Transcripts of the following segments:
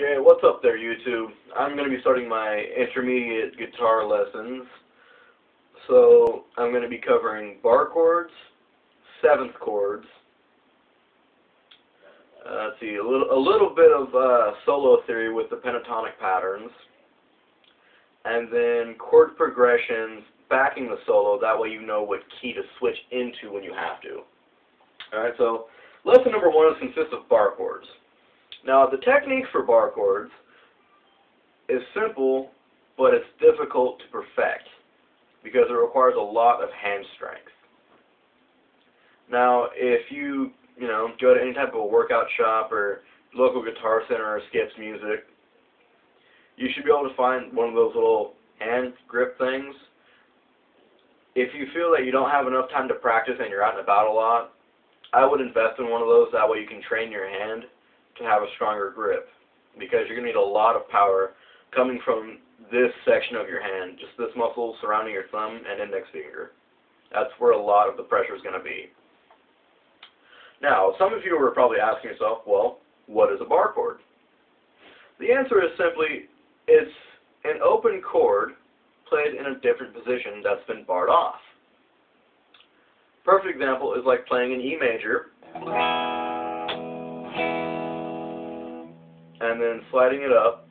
Okay, what's up there, YouTube? I'm going to be starting my intermediate guitar lessons. So, I'm going to be covering bar chords, seventh chords, let's see, a little bit of solo theory with the pentatonic patterns, and then chord progressions backing the solo, that way you know what key to switch into when you have to. Alright, so lesson number one consists of bar chords. Now, the technique for bar chords is simple, but it's difficult to perfect because it requires a lot of hand strength. Now, if you go to any type of a workout shop or local guitar center or Skips Music, you should be able to find one of those little hand grip things. If you feel that you don't have enough time to practice and you're out and about a lot, I would invest in one of those. That way you can train your hand to have a stronger grip, because you're going to need a lot of power coming from this section of your hand, just this muscle surrounding your thumb and index finger. That's where a lot of the pressure is going to be. Now, some of you are probably asking yourself, well, what is a bar chord? The answer is simply, it's an open chord played in a different position that's been barred off. Perfect example is like playing an E major and then sliding it up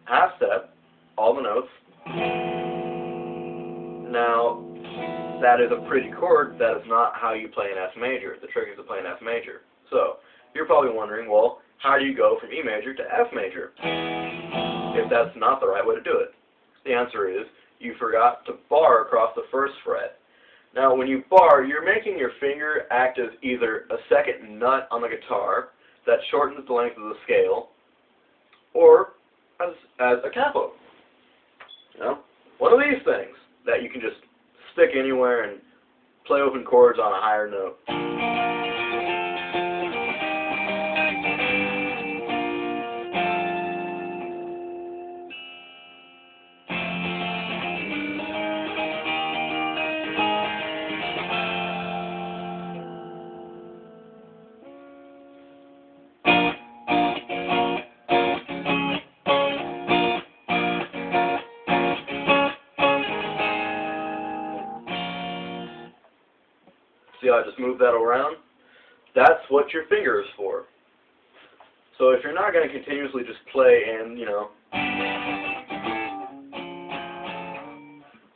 half step, all the notes. Now, that is a pretty chord. That is not how you play an F major. The trick is to play an F major. So, you're probably wondering, well, how do you go from E major to F major if that's not the right way to do it? The answer is, you forgot to bar across the first fret. Now, when you bar, you're making your finger act as either a second nut on the guitar that shortens the length of the scale, or as a capo. One of these things that you can just stick anywhere and play open chords on a higher note. See how I just moved that around? That's what your finger is for. So if you're not going to continuously just play in,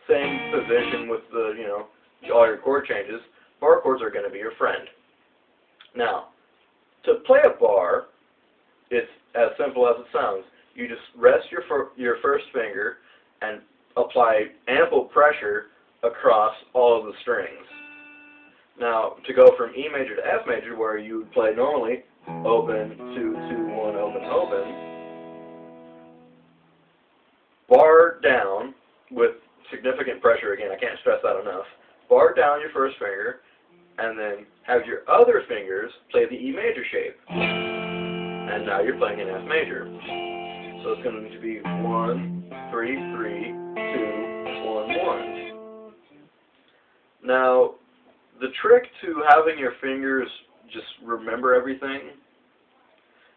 same position with the, all your chord changes, bar chords are going to be your friend. Now, to play a bar, it's as simple as it sounds. You just rest your first finger and apply ample pressure across all of the strings. Now, to go from E major to F major, where you would play normally, open, 2, 2, 1, open, open, bar down with significant pressure, again, I can't stress that enough, bar down your first finger, and then have your other fingers play the E major shape. And now you're playing an F major. So it's going to be 1, 3, 3, 2, 1, 1. Now, the trick to having your fingers just remember everything,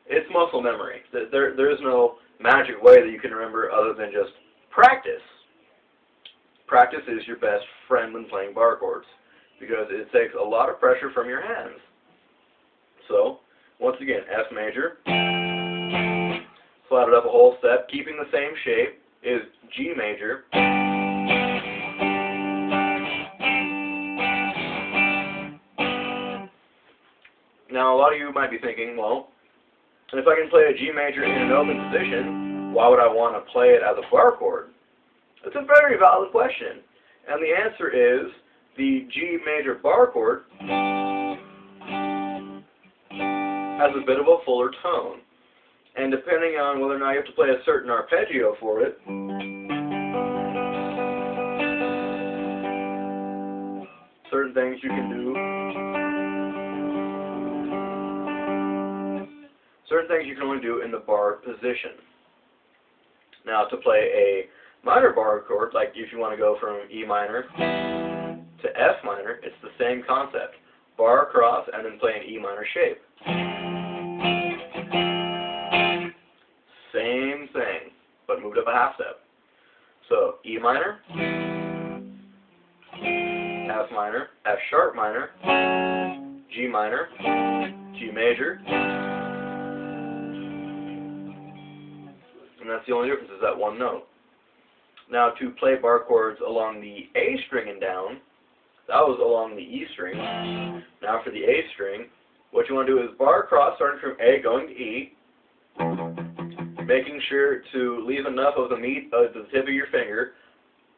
it's muscle memory. There's no magic way that you can remember other than just practice. Practice is your best friend when playing bar chords, because it takes a lot of pressure from your hands. So, once again, F major, slide it up a whole step, keeping the same shape, is G major, Now, a lot of you might be thinking, well, if I can play a G major in an open position, why would I want to play it as a bar chord? It's a very valid question. And the answer is, the G major bar chord has a bit of a fuller tone. And depending on whether or not you have to play a certain arpeggio for it, certain things you can do, certain things you can only do in the bar position. Now, to play a minor bar chord, like if you want to go from E minor to F minor, it's the same concept. Bar across and then play an E minor shape. moved up a half step. So E minor, F minor, F sharp minor, G minor, G major, and that's the only difference, is that one note. Now to play bar chords along the A string and down, that was along the E string. Now for the A string, what you want to do is bar across starting from A going to E, making sure to leave enough of the meat of the tip of your finger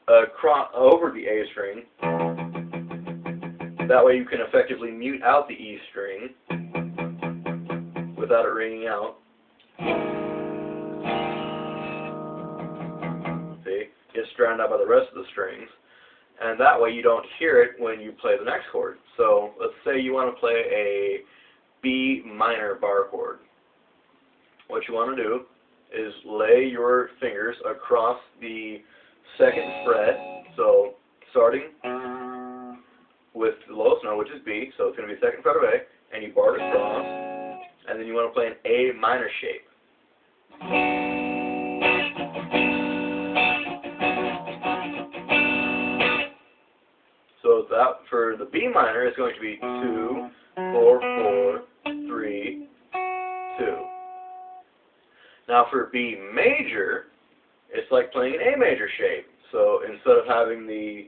over the A string. That way you can effectively mute out the E string without it ringing out. See? Gets drowned out by the rest of the strings. And that way you don't hear it when you play the next chord. So let's say you want to play a B minor bar chord. What you want to do is lay your fingers across the second fret, so starting with the lowest note, which is B, so it's going to be second fret of A, and you bar it across, and then you want to play an A minor shape. So that for the B minor is going to be 2, 4, 4, 3, 2. Now for B major, it's like playing an A major shape. So instead of having the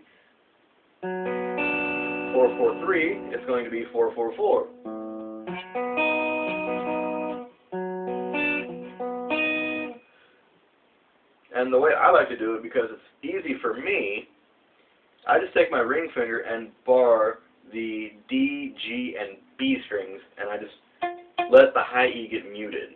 4, 4, 3, it's going to be 4, 4, 4. And the way I like to do it, because it's easy for me, I just take my ring finger and bar the D, G, and B strings, and I just let the high E get muted.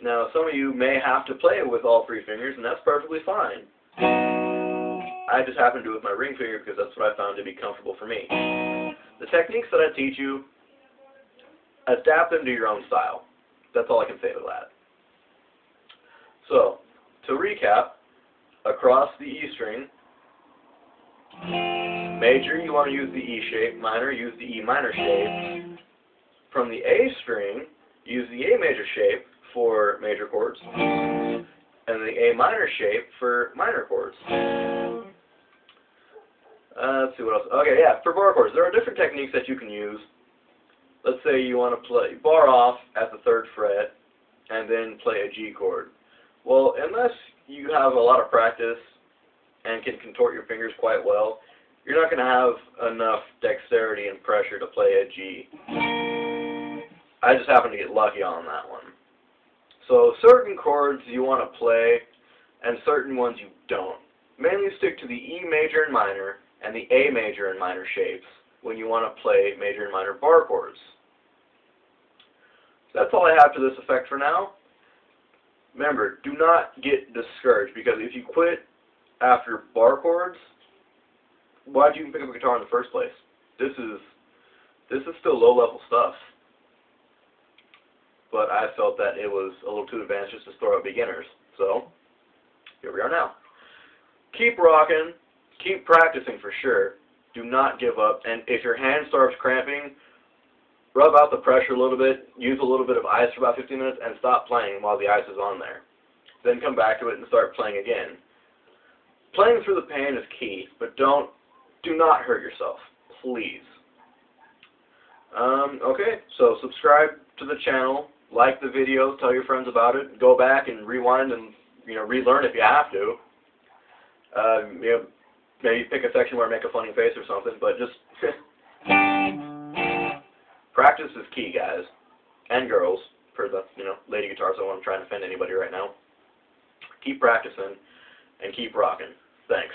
Now, some of you may have to play it with all three fingers, and that's perfectly fine. I just happen to do it with my ring finger because that's what I found to be comfortable for me. The techniques that I teach you, adapt them to your own style. That's all I can say to that. So, to recap, across the E string, major you want to use the E shape, minor use the E minor shape. From the A string, use the A major shape for major chords, and the A minor shape for minor chords. Let's see what else. Okay, yeah, for bar chords, there are different techniques that you can use. Let's say you want to play bar off at the 3rd fret and then play a G chord. Well, unless you have a lot of practice and can contort your fingers quite well, you're not going to have enough dexterity and pressure to play a G. I just happen to get lucky on that one. So certain chords you want to play and certain ones you don't. Mainly stick to the E major and minor and the A major and minor shapes when you want to play major and minor bar chords. That's all I have to this effect for now. Remember, do not get discouraged, because if you quit after bar chords, why'd you even pick up a guitar in the first place? This is still low-level stuff. But I felt that it was a little too advanced just to throw out beginners. So, here we are now. Keep rocking. Keep practicing for sure. Do not give up. And if your hand starts cramping, rub out the pressure a little bit, use a little bit of ice for about 15 minutes, and stop playing while the ice is on there. Then come back to it and start playing again. Playing through the pain is key, but do not hurt yourself, please. Okay, so subscribe to the channel, like the video, tell your friends about it, go back and rewind and relearn if you have to. Maybe pick a section where I make a funny face or something, but just practice is key, guys, and girls, for the lady guitars. I wasn't trying to offend anybody right now. Keep practicing and keep rocking. Thanks.